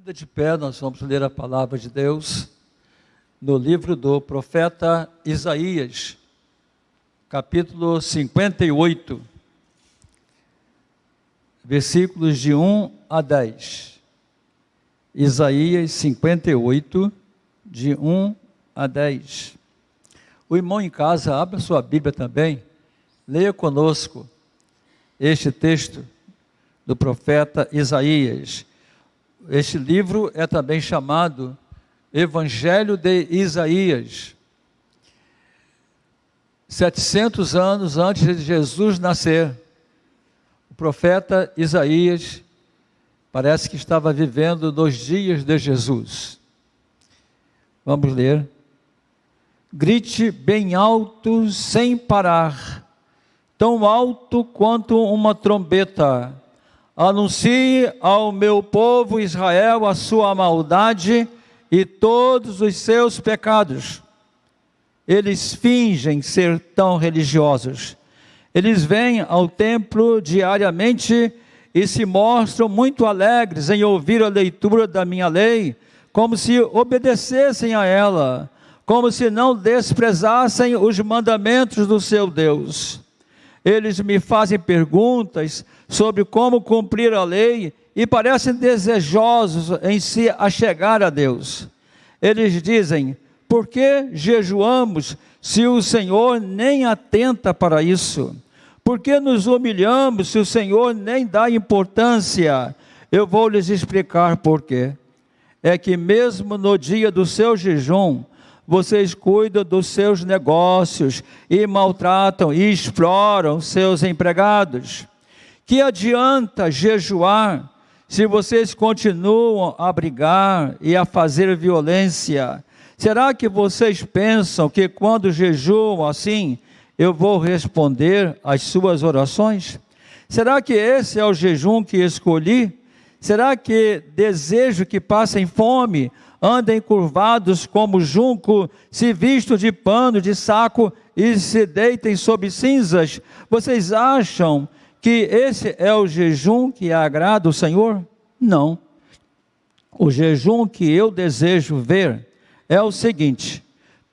Ainda de pé, nós vamos ler a palavra de Deus no livro do profeta Isaías, capítulo 58, versículos de 1 a 10. Isaías 58, de 1 a 10. O irmão em casa, abra sua Bíblia também, leia conosco este texto do profeta Isaías. Este livro é também chamado Evangelho de Isaías. 700 anos antes de Jesus nascer, o profeta Isaías parece que estava vivendo nos dias de Jesus. Vamos ler. Grite bem alto sem parar, tão alto quanto uma trombeta. Anuncie ao meu povo Israel a sua maldade e todos os seus pecados. Eles fingem ser tão religiosos. Eles vêm ao templo diariamente e se mostram muito alegres em ouvir a leitura da minha lei, como se obedecessem a ela, como se não desprezassem os mandamentos do seu Deus. Eles me fazem perguntas sobre como cumprir a lei e parecem desejosos em se achegar a Deus. Eles dizem: por que jejuamos se o Senhor nem atenta para isso? Por que nos humilhamos se o Senhor nem dá importância? Eu vou lhes explicar por quê. É que mesmo no dia do seu jejum, vocês cuidam dos seus negócios e maltratam e exploram seus empregados. Que adianta jejuar se vocês continuam a brigar e a fazer violência? Será que vocês pensam que quando jejuam assim, eu vou responder às suas orações? Será que esse é o jejum que escolhi? Será que desejo que passem fome, andem curvados como junco, se vistam de pano, de saco e se deitem sob cinzas? Vocês acham que esse é o jejum que agrada o Senhor? Não. O jejum que eu desejo ver é o seguinte: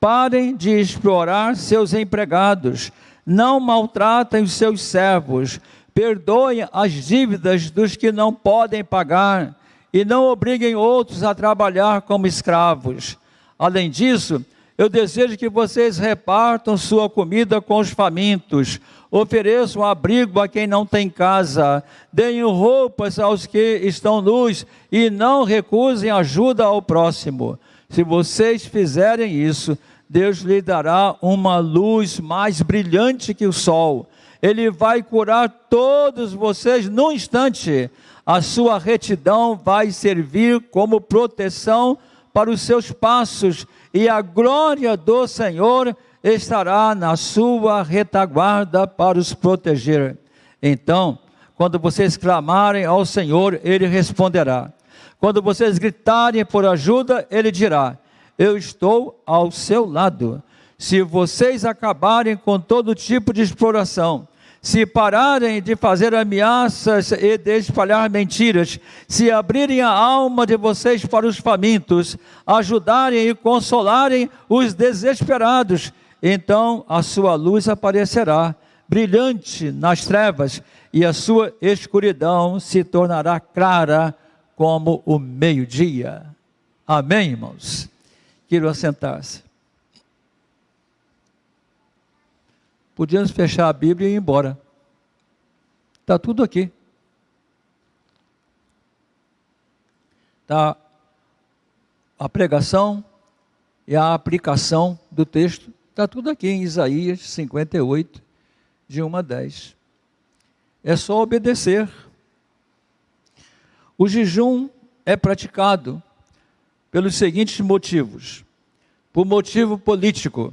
parem de explorar seus empregados, não maltratem os seus servos, perdoem as dívidas dos que não podem pagar e não obriguem outros a trabalhar como escravos. Além disso, eu desejo que vocês repartam sua comida com os famintos, ofereçam abrigo a quem não tem casa, deem roupas aos que estão nus e não recusem ajuda ao próximo. Se vocês fizerem isso, Deus lhe dará uma luz mais brilhante que o sol. Ele vai curar todos vocês num instante. A sua retidão vai servir como proteção para os seus passos, e a glória do Senhor estará na sua retaguarda para os proteger. Então, quando vocês clamarem ao Senhor, Ele responderá. Quando vocês gritarem por ajuda, Ele dirá: eu estou ao seu lado. Se vocês acabarem com todo tipo de exploração, se pararem de fazer ameaças e de espalhar mentiras, se abrirem a alma de vocês para os famintos, ajudarem e consolarem os desesperados, então a sua luz aparecerá, brilhante nas trevas, e a sua escuridão se tornará clara como o meio-dia. Amém, irmãos? Quero assentar-se. Podíamos fechar a Bíblia e ir embora. Está tudo aqui. Está a pregação e a aplicação do texto. Está tudo aqui em Isaías 58, de 1 a 10. É só obedecer. O jejum é praticado pelos seguintes motivos: por motivo político,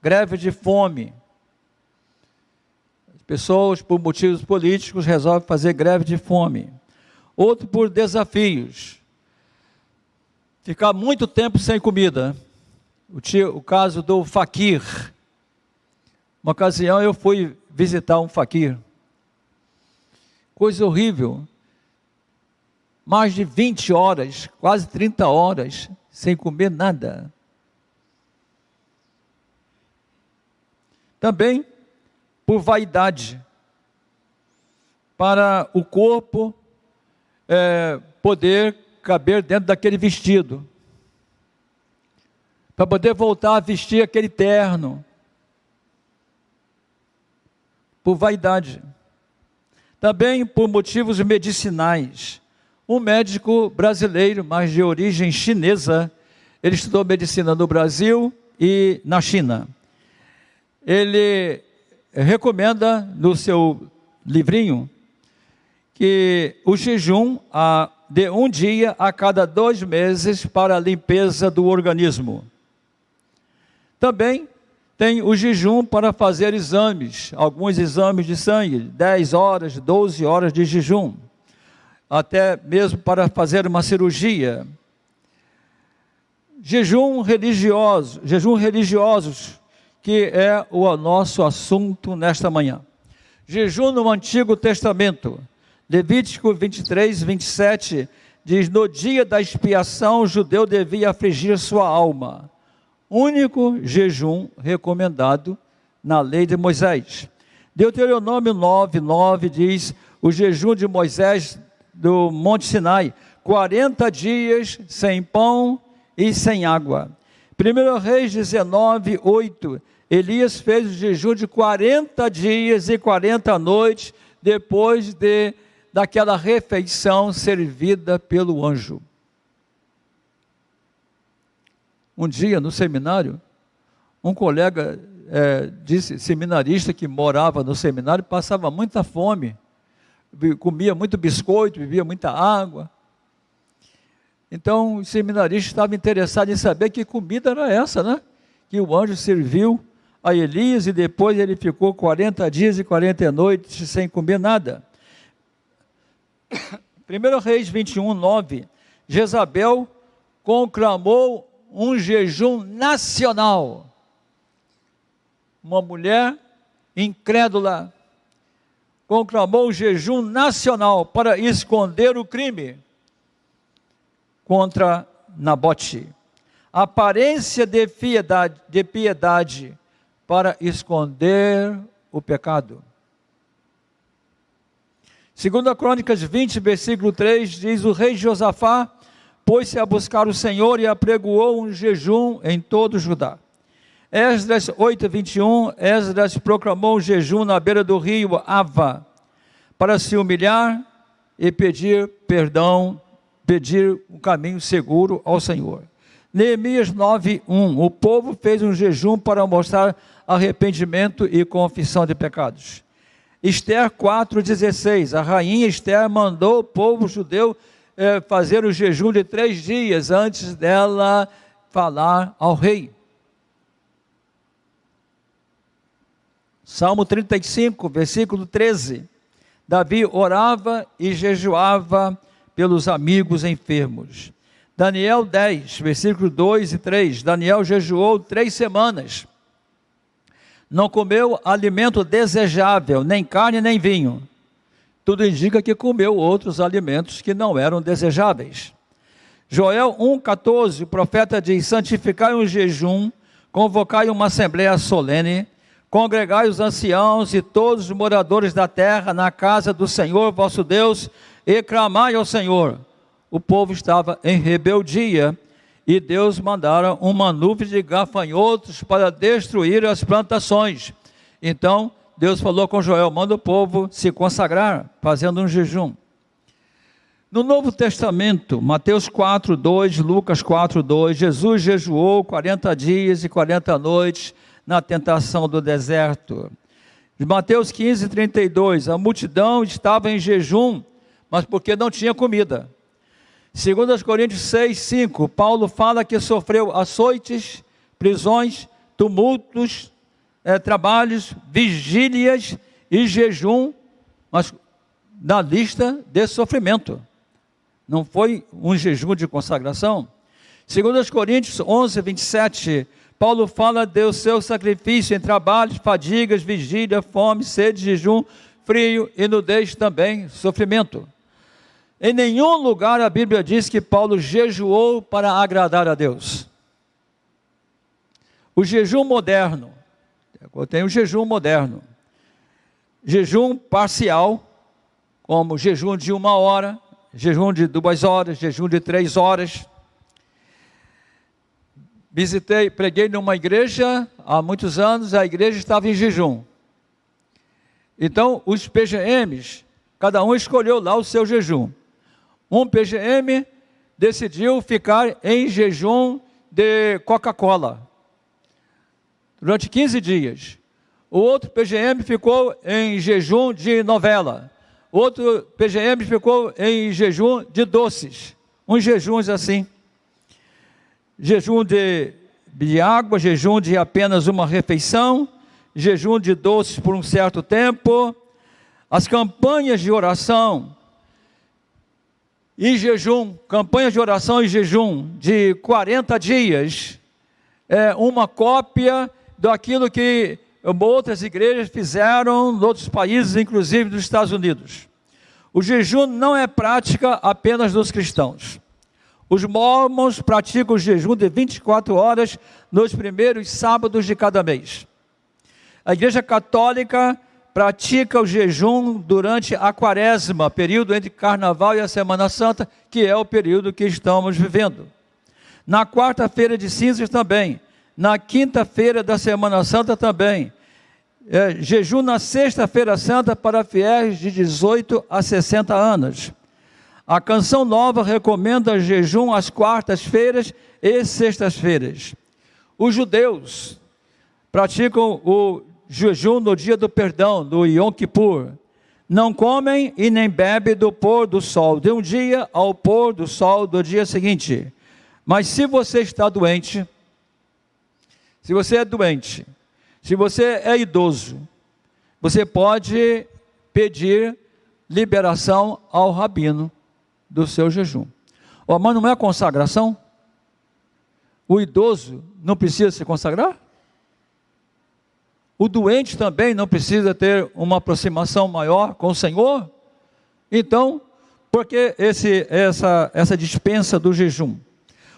greve de fome. As pessoas, por motivos políticos, resolvem fazer greve de fome. Outro por desafios, ficar muito tempo sem comida. O caso do faquir. Uma ocasião eu fui visitar um faquir. Coisa horrível. mais de 20 horas, quase 30 horas, sem comer nada. Também por vaidade, para o corpo poder caber dentro daquele vestido, para poder voltar a vestir aquele terno, por vaidade. Também por motivos medicinais. Um médico brasileiro, mas de origem chinesa, ele estudou medicina no Brasil e na China. Ele recomenda no seu livrinho que o jejum de um dia a cada 2 meses para a limpeza do organismo. Também tem o jejum para fazer exames, alguns exames de sangue, 10 horas, 12 horas de jejum, até mesmo para fazer uma cirurgia. Jejum religiosos, que é o nosso assunto nesta manhã. Jejum no Antigo Testamento, Levítico 23, 27, diz: no dia da expiação o judeu devia afligir sua alma. Único jejum recomendado na lei de Moisés. Deuteronômio 9, 9 diz: o jejum de Moisés do Monte Sinai, 40 dias sem pão e sem água. 1 Reis 19, 8, Elias fez o jejum de 40 dias e 40 noites, depois daquela refeição servida pelo anjo. Um dia no seminário, um colega seminarista que morava no seminário, passava muita fome, comia muito biscoito, bebia muita água. Então o seminarista estava interessado em saber que comida era essa, né? Que o anjo serviu a Elias e depois ele ficou 40 dias e 40 noites sem comer nada. 1 Reis 21, 9, Jezabel conclamou um jejum nacional. Uma mulher incrédula conclamou um jejum nacional para esconder o crime contra Nabote. Aparência de piedade para esconder o pecado. 2 Crônicas 20, versículo 3, diz: o rei Josafá pôs-se a buscar o Senhor e apregoou um jejum em todo Judá. Esdras 8, 21, Esdras proclamou um jejum na beira do rio Ava, para se humilhar e pedir perdão, pedir um caminho seguro ao Senhor. Neemias 9, 1, o povo fez um jejum para mostrar arrependimento e confissão de pecados. Esther 4,16, a rainha Esther mandou o povo judeu fazer o jejum de 3 dias antes dela falar ao rei. Salmo 35, versículo 13, Davi orava e jejuava pelos amigos enfermos. Daniel 10, versículo 2 e 3, Daniel jejuou 3 semanas. Não comeu alimento desejável, nem carne nem vinho. Tudo indica que comeu outros alimentos que não eram desejáveis. Joel 1,14, o profeta diz: santificai um jejum, convocai uma assembleia solene, congregai os anciãos e todos os moradores da terra na casa do Senhor vosso Deus, e clamai ao Senhor. O povo estava em rebeldia, e Deus mandara uma nuvem de gafanhotos para destruir as plantações. Então Deus falou com Joel: manda o povo se consagrar, fazendo um jejum. No Novo Testamento, Mateus 4, 2, Lucas 4, 2, Jesus jejuou 40 dias e 40 noites na tentação do deserto. De Mateus 15, 32, a multidão estava em jejum, mas porque não tinha comida. 2 Coríntios 6, 5, Paulo fala que sofreu açoites, prisões, tumultos, trabalhos, vigílias e jejum, mas na lista de sofrimento. Não foi um jejum de consagração. 2 Coríntios 11, 27, Paulo fala do seu sacrifício em trabalhos, fadigas, vigília, fome, sede, jejum, frio e nudez também, sofrimento. Em nenhum lugar a Bíblia diz que Paulo jejuou para agradar a Deus. O jejum moderno, tem o jejum moderno, jejum parcial, como jejum de 1 hora, jejum de 2 horas, jejum de 3 horas. Preguei numa igreja há muitos anos, a igreja estava em jejum. Então, os PGMs, cada um escolheu lá o seu jejum. Um PGM decidiu ficar em jejum de Coca-Cola durante 15 dias. O outro PGM ficou em jejum de novela. Outro PGM ficou em jejum de doces. Uns jejuns assim. Jejum de água, jejum de apenas uma refeição, jejum de doces por um certo tempo. As campanhas de oração e jejum, campanhas de oração e jejum de 40 dias, é uma cópia daquilo que outras igrejas fizeram em outros países, inclusive nos Estados Unidos. O jejum não é prática apenas dos cristãos. Os mormons praticam o jejum de 24 horas nos primeiros sábados de cada mês. A Igreja Católica pratica o jejum durante a quaresma, período entre Carnaval e a Semana Santa, que é o período que estamos vivendo. Na quarta-feira de cinzas também. Na quinta-feira da Semana Santa também. Jejum na sexta-feira santa para fiéis de 18 a 60 anos. A Canção Nova recomenda jejum às quartas-feiras e sextas-feiras. Os judeus praticam o jejum no dia do perdão, do Yom Kippur. Não comem e nem bebem do pôr do sol de um dia ao pôr do sol do dia seguinte. Mas se você está doente, se você é doente, se você é idoso, você pode pedir liberação ao rabino do seu jejum. Mas não é consagração? O idoso não precisa se consagrar? O doente também não precisa ter uma aproximação maior com o Senhor? Então, por que essa dispensa do jejum?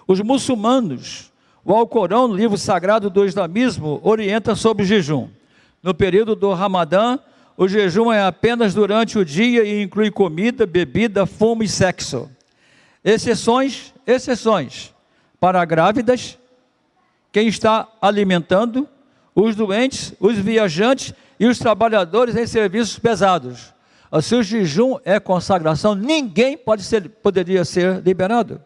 Os muçulmanos, o Alcorão, no livro sagrado do islamismo, orienta sobre o jejum. No período do Ramadã, o jejum é apenas durante o dia e inclui comida, bebida, fumo e sexo. Exceções para grávidas, quem está alimentando, os doentes, os viajantes e os trabalhadores em serviços pesados. Se o jejum é consagração, ninguém poderia ser liberado.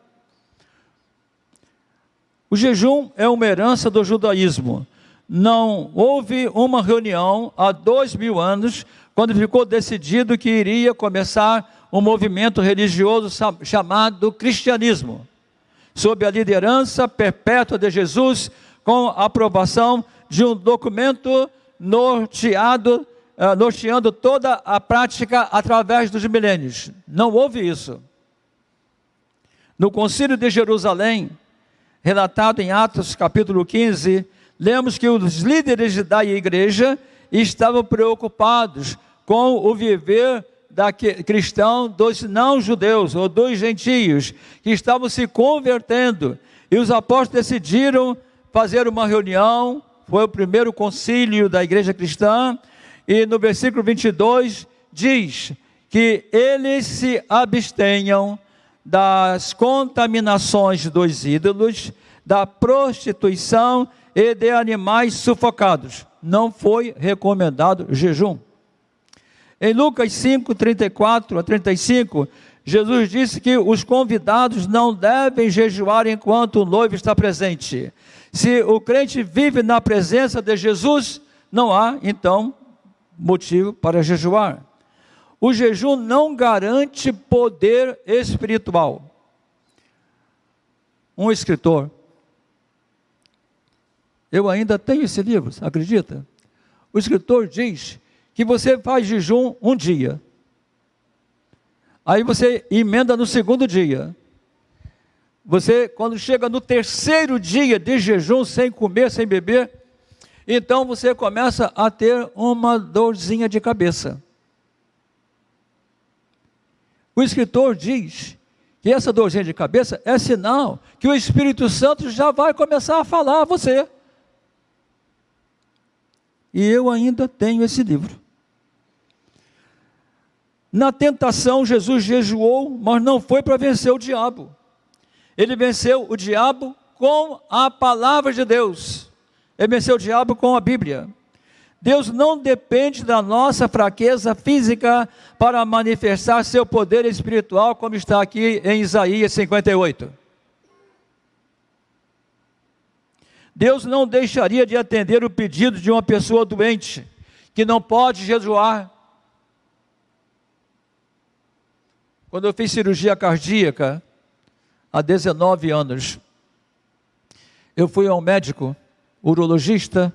O jejum é uma herança do judaísmo. Não houve uma reunião há 2000 anos, quando ficou decidido que iria começar um movimento religioso chamado cristianismo, sob a liderança perpétua de Jesus, com a aprovação de um documento norteando toda a prática através dos milênios. Não houve isso. No Concílio de Jerusalém, relatado em Atos capítulo 15, lemos que os líderes da igreja estavam preocupados com o viver cristão dos não-judeus, ou dos gentios, que estavam se convertendo. E os apóstolos decidiram fazer uma reunião. Foi o primeiro concílio da igreja cristã, e no versículo 22 diz que eles se abstenham das contaminações dos ídolos, da prostituição e de animais sufocados. Não foi recomendado jejum. Em Lucas 5, 34 a 35, Jesus disse que os convidados não devem jejuar enquanto o noivo está presente. Se o crente vive na presença de Jesus, não há, então, motivo para jejuar. O jejum não garante poder espiritual. Um escritor, eu ainda tenho esse livro, acredita? O escritor diz que você faz jejum um dia, aí você emenda no segundo dia. Você, quando chega no terceiro dia de jejum, sem comer, sem beber, então você começa a ter uma dorzinha de cabeça. O escritor diz que essa dorzinha de cabeça é sinal que o Espírito Santo já vai começar a falar a você. E eu ainda tenho esse livro. Na tentação, Jesus jejuou, mas não foi para vencer o diabo. Ele venceu o diabo com a palavra de Deus. Ele venceu o diabo com a Bíblia. Deus não depende da nossa fraqueza física para manifestar seu poder espiritual, como está aqui em Isaías 58. Deus não deixaria de atender o pedido de uma pessoa doente, que não pode jejuar. Quando eu fiz cirurgia cardíaca, há 19 anos, eu fui ao médico, urologista,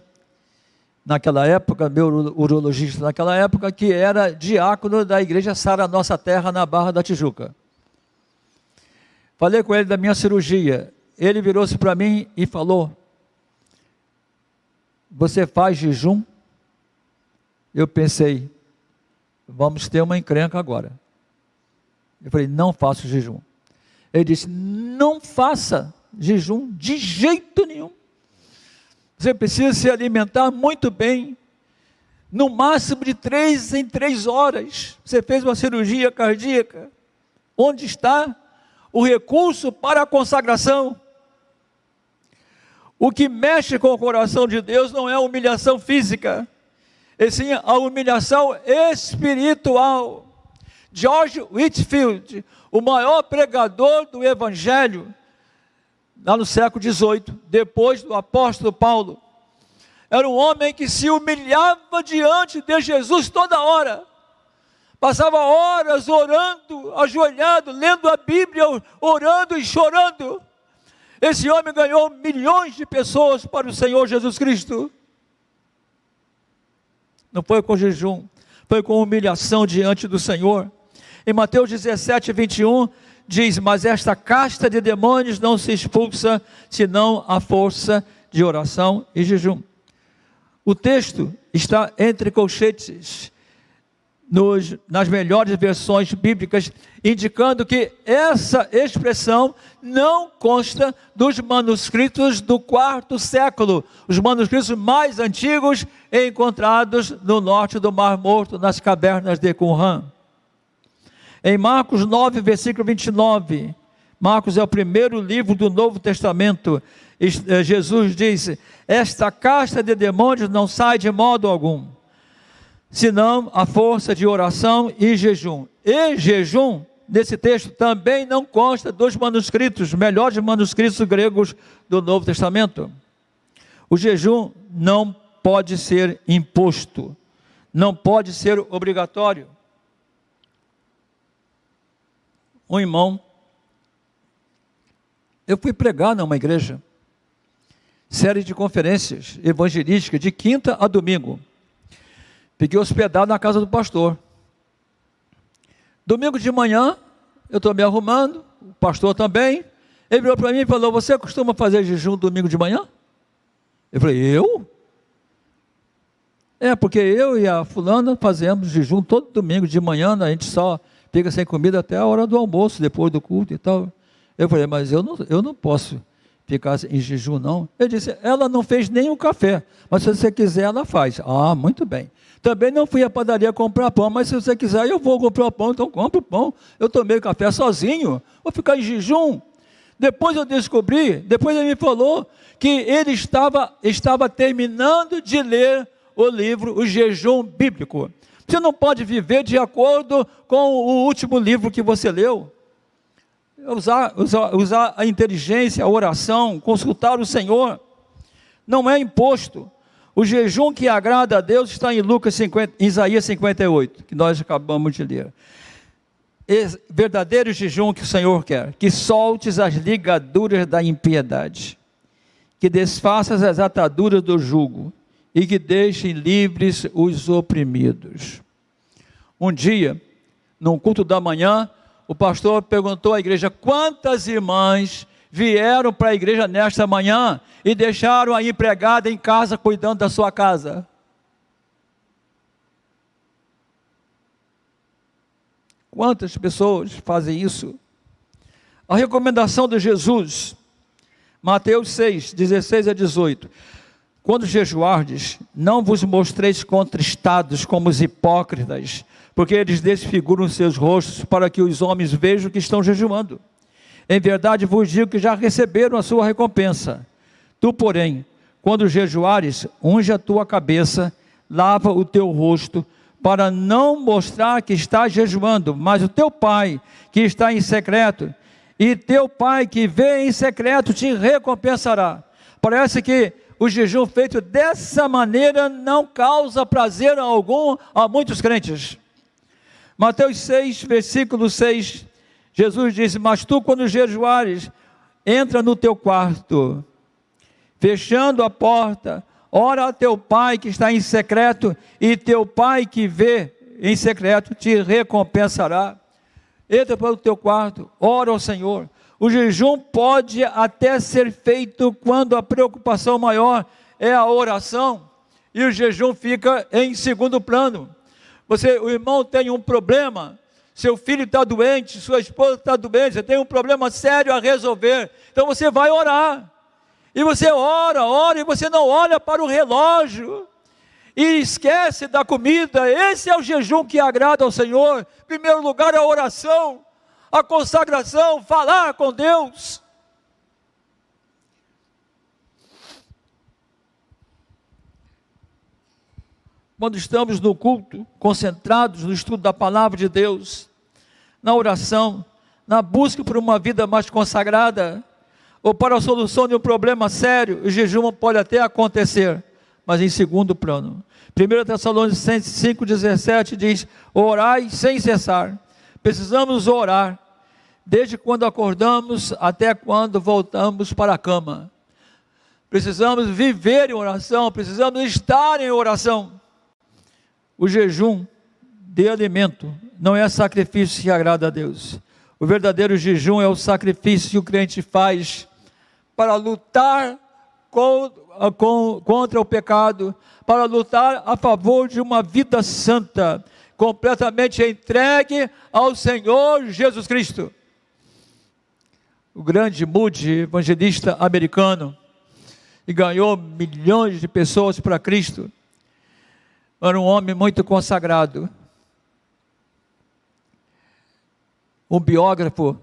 naquela época, meu urologista naquela época, que era diácono da igreja Sara Nossa Terra, na Barra da Tijuca. Falei com ele da minha cirurgia. Ele virou-se para mim e falou: você faz jejum? Eu pensei, vamos ter uma encrenca agora. Eu falei, não faço jejum. Ele disse, não faça jejum de jeito nenhum. Você precisa se alimentar muito bem, no máximo de 3 em 3 horas. Você fez uma cirurgia cardíaca. Onde está o recurso para a consagração? O que mexe com o coração de Deus não é a humilhação física, e sim a humilhação espiritual. George Whitefield, o maior pregador do Evangelho, lá no século XVIII, depois do apóstolo Paulo, era um homem que se humilhava diante de Jesus toda hora, passava horas orando, ajoelhado, lendo a Bíblia, orando e chorando. Esse homem ganhou milhões de pessoas para o Senhor Jesus Cristo. Não foi com jejum, foi com humilhação diante do Senhor. Em Mateus 17, 21, diz, mas esta casta de demônios não se expulsa, senão a força de oração e jejum. O texto está entre colchetes, nas melhores versões bíblicas, indicando que essa expressão não consta dos manuscritos do 4º século, os manuscritos mais antigos encontrados no norte do Mar Morto, nas cavernas de Qumran. Em Marcos 9, versículo 29, Marcos é o primeiro livro do Novo Testamento, Jesus diz, esta casta de demônios não sai de modo algum, senão a força de oração e jejum. E jejum, nesse texto, também não consta dos manuscritos, melhores manuscritos gregos do Novo Testamento. O jejum não pode ser imposto, não pode ser obrigatório. Um irmão, eu fui pregar numa igreja, série de conferências evangelísticas, de quinta a domingo. Fiquei hospedado na casa do pastor. Domingo de manhã, eu estou me arrumando, o pastor também. Ele virou para mim e falou, você costuma fazer jejum domingo de manhã? Eu falei, eu? É, porque eu e a fulana fazemos jejum todo domingo de manhã, a gente só fica sem comida até a hora do almoço, depois do culto e tal. Eu falei, mas eu não posso ficar em jejum não. Ele disse, ela não fez nem um café, mas se você quiser ela faz. Ah, muito bem. Também não fui à padaria comprar pão, mas se você quiser eu vou comprar o pão, então compro o pão. Eu tomei café sozinho, vou ficar em jejum. Depois eu descobri, depois ele me falou que ele estava terminando de ler o livro, o Jejum Bíblico. Você não pode viver de acordo com o último livro que você leu. Usar a inteligência, a oração, consultar o Senhor. Não é imposto. O jejum que agrada a Deus está em Isaías 58, que nós acabamos de ler. Verdadeiro jejum que o Senhor quer, que soltes as ligaduras da impiedade, que desfaças as ataduras do jugo, e que deixem livres os oprimidos. Um dia, num culto da manhã, o pastor perguntou à igreja, quantas irmãs vieram para a igreja nesta manhã e deixaram a empregada em casa cuidando da sua casa? Quantas pessoas fazem isso? A recomendação de Jesus, Mateus 6, 16 a 18. Quando jejuardes, não vos mostreis contristados como os hipócritas, porque eles desfiguram seus rostos para que os homens vejam que estão jejuando. Em verdade vos digo que já receberam a sua recompensa. Tu, porém, quando jejuares, unge a tua cabeça, lava o teu rosto, para não mostrar que estás jejuando, mas o teu pai, que está em secreto, e teu pai que vê em secreto, te recompensará. Parece que o jejum feito dessa maneira não causa prazer algum a muitos crentes. Mateus 6, versículo 6, Jesus disse: mas tu, quando jejuares, entra no teu quarto, fechando a porta, ora a teu pai que está em secreto, e teu pai que vê em secreto te recompensará. Entra para o teu quarto, ora ao Senhor. O jejum pode até ser feito quando a preocupação maior é a oração, e o jejum fica em segundo plano. O irmão tem um problema, seu filho está doente, sua esposa está doente, você tem um problema sério a resolver, então você vai orar, e você ora, e você não olha para o relógio, e esquece da comida. Esse é o jejum que agrada ao Senhor. Em primeiro lugar, a oração, a consagração, falar com Deus. Quando estamos no culto, concentrados no estudo da palavra de Deus, na oração, na busca por uma vida mais consagrada, ou para a solução de um problema sério, o jejum pode até acontecer, mas em segundo plano. 1 Tessalonicenses 5,17 diz: orai sem cessar. Precisamos orar, desde quando acordamos até quando voltamos para a cama. Precisamos viver em oração, precisamos estar em oração. O jejum de alimento não é sacrifício que agrada a Deus. O verdadeiro jejum é o sacrifício que o crente faz para lutar contra o pecado, para lutar a favor de uma vida santa, completamente entregue ao Senhor Jesus Cristo. O grande Moody, evangelista americano, e ganhou milhões de pessoas para Cristo, era um homem muito consagrado. Um biógrafo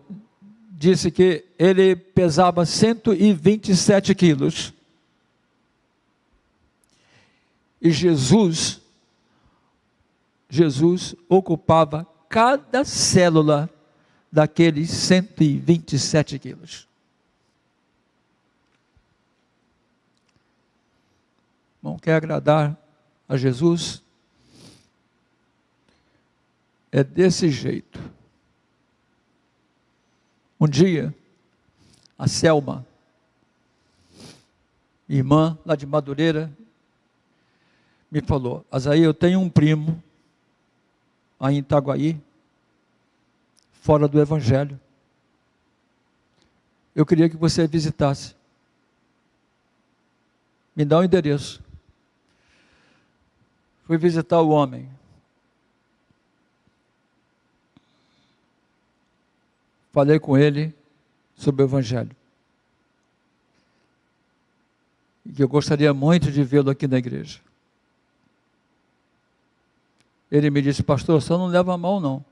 disse que ele pesava 127 quilos. E Jesus ocupava cada célula daqueles 127 quilos. Não quer agradar a Jesus? É desse jeito. Um dia, a Selma, irmã lá de Madureira, me falou: Azaí, eu tenho um primo aí em Itaguaí, fora do Evangelho. Eu queria que você visitasse. Me dá o endereço. Fui visitar o homem. Falei com ele sobre o Evangelho. E que eu gostaria muito de vê-lo aqui na igreja. Ele me disse: pastor, o senhor não leva a mal não,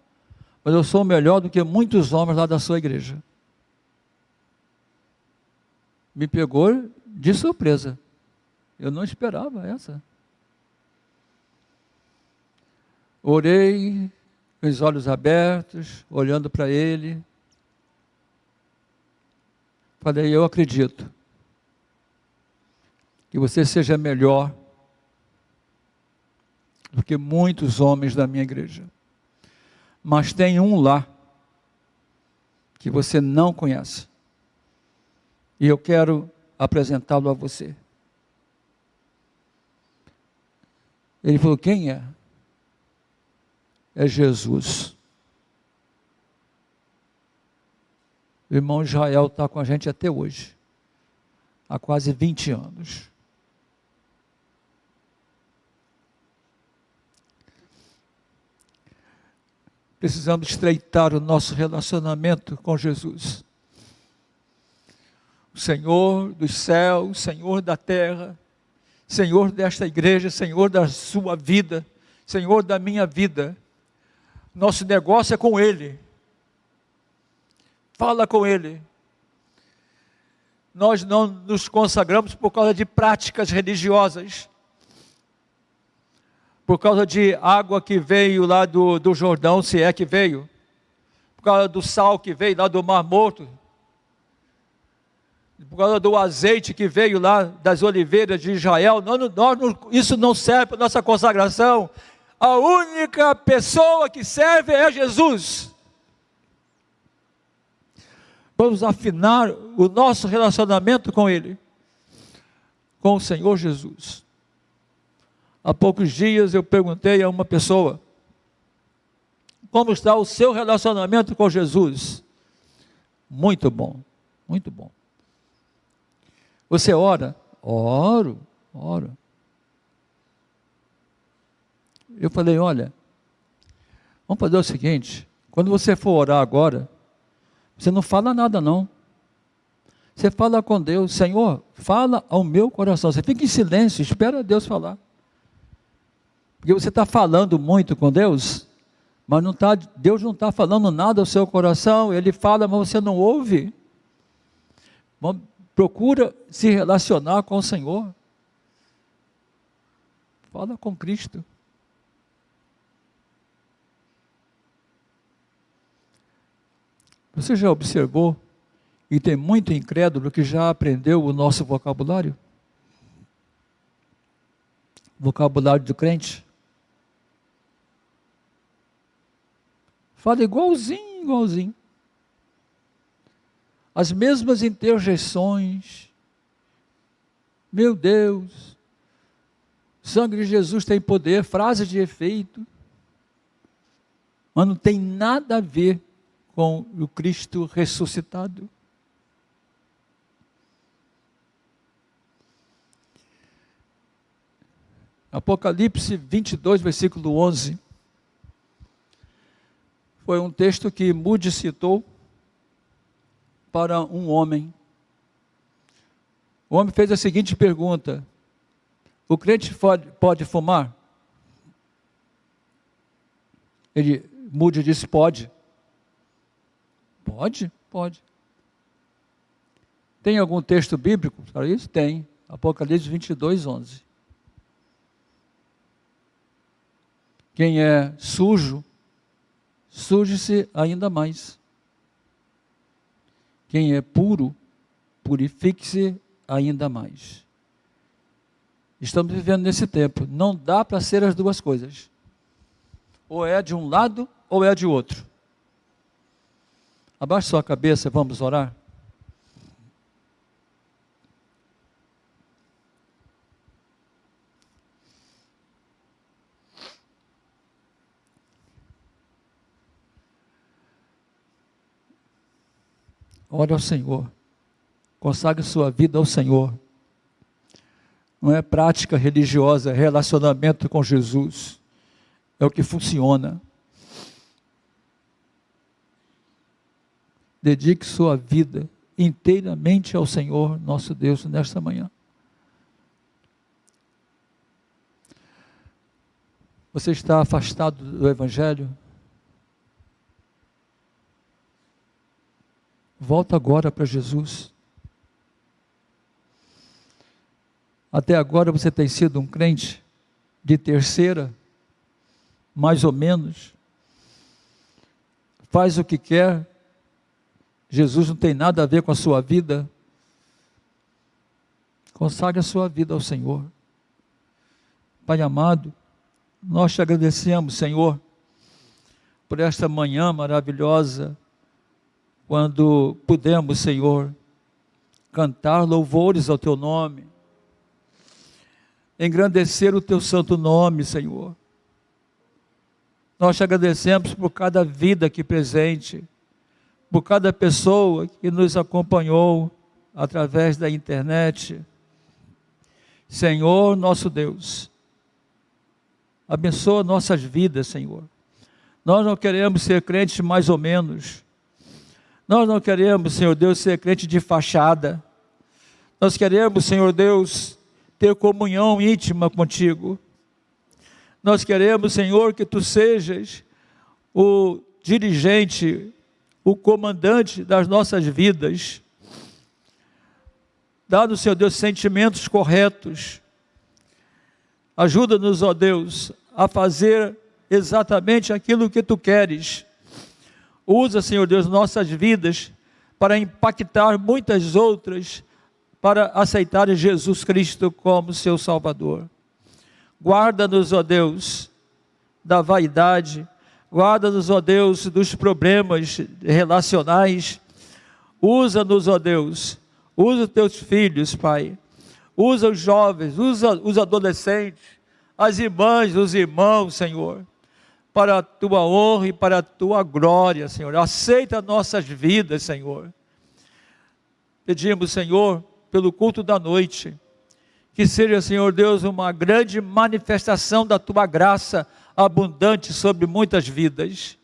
mas eu sou melhor do que muitos homens lá da sua igreja. Me pegou de surpresa. Eu não esperava essa. Orei, com os olhos abertos, olhando para ele. Falei: eu acredito que você seja melhor do que muitos homens da minha igreja. Mas tem um lá que você não conhece. E eu quero apresentá-lo a você. Ele falou: quem é? É Jesus. O irmão Israel está com a gente até hoje. Há quase 20 anos. Precisamos estreitar o nosso relacionamento com Jesus. O Senhor dos céus, Senhor da terra, Senhor desta igreja, Senhor da sua vida, Senhor da minha vida. Nosso negócio é com Ele. Fala com Ele. Nós não nos consagramos por causa de práticas religiosas, por causa de água que veio lá do Jordão, se é que veio, por causa do sal que veio lá do Mar Morto, por causa do azeite que veio lá das oliveiras de Israel. Isso não serve para nossa consagração. A única pessoa que serve é Jesus. Vamos afinar o nosso relacionamento com Ele, com o Senhor Jesus. Há poucos dias eu perguntei a uma pessoa: como está o seu relacionamento com Jesus? Muito bom, muito bom. Você ora? Oro. Eu falei: olha, vamos fazer o seguinte, quando você for orar agora, você não fala nada não. Você fala com Deus: Senhor, fala ao meu coração. Você fica em silêncio, espera Deus falar. Porque você está falando muito com Deus, mas Deus não está falando nada ao seu coração. Ele fala, mas você não ouve. Procura se relacionar com o Senhor. Fala com Cristo. Você já observou, e tem muito incrédulo que já aprendeu o nosso vocabulário? Vocabulário do crente. Fala igualzinho. As mesmas interjeições. Meu Deus, sangue de Jesus tem poder, frase de efeito. Mas não tem nada a ver com o Cristo ressuscitado. Apocalipse 22, versículo 11. Foi um texto que Moody citou para um homem. O homem fez a seguinte pergunta: o crente pode fumar? Moody disse: pode. Pode. Tem algum texto bíblico para isso? Tem. Apocalipse 22, 11. Quem é sujo, suje-se ainda mais. Quem é puro, purifique-se ainda mais. Estamos vivendo nesse tempo. Não dá para ser as duas coisas. Ou é de um lado, ou é de outro. Abaixe sua cabeça, vamos orar. Ore ao Senhor, consagre sua vida ao Senhor. Não é prática religiosa, é relacionamento com Jesus. É o que funciona. Dedique sua vida inteiramente ao Senhor, nosso Deus, nesta manhã. Você está afastado do Evangelho? Volta agora para Jesus. Até agora você tem sido um crente de terceira, mais ou menos. Faz o que quer. Jesus não tem nada a ver com a sua vida. Consagre a sua vida ao Senhor. Pai amado, nós te agradecemos, Senhor, por esta manhã maravilhosa, quando pudemos, Senhor, cantar louvores ao Teu nome, engrandecer o Teu santo nome, Senhor. Nós te agradecemos por cada vida aqui presente, por cada pessoa que nos acompanhou através da internet. Senhor, nosso Deus, abençoa nossas vidas, Senhor. Nós não queremos ser crentes mais ou menos. Nós não queremos, Senhor Deus, ser crente de fachada. Nós queremos, Senhor Deus, ter comunhão íntima contigo. Nós queremos, Senhor, que Tu sejas o dirigente, o comandante das nossas vidas. Dá-nos, Senhor Deus, sentimentos corretos. Ajuda-nos, ó Deus, a fazer exatamente aquilo que Tu queres. Usa, Senhor Deus, nossas vidas para impactar muitas outras, para aceitarem Jesus Cristo como seu Salvador. Guarda-nos, ó Deus, da vaidade. Guarda-nos, ó Deus, dos problemas relacionais. Usa-nos, ó Deus. Usa os Teus filhos, Pai. Usa os jovens, usa os adolescentes, as irmãs, os irmãos, Senhor, para a Tua honra e para a Tua glória, Senhor. Aceita nossas vidas, Senhor. Pedimos, Senhor, pelo culto da noite, que seja, Senhor Deus, uma grande manifestação da Tua graça abundante sobre muitas vidas.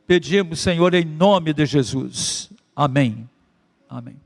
Pedimos, Senhor, em nome de Jesus. Amém. Amém.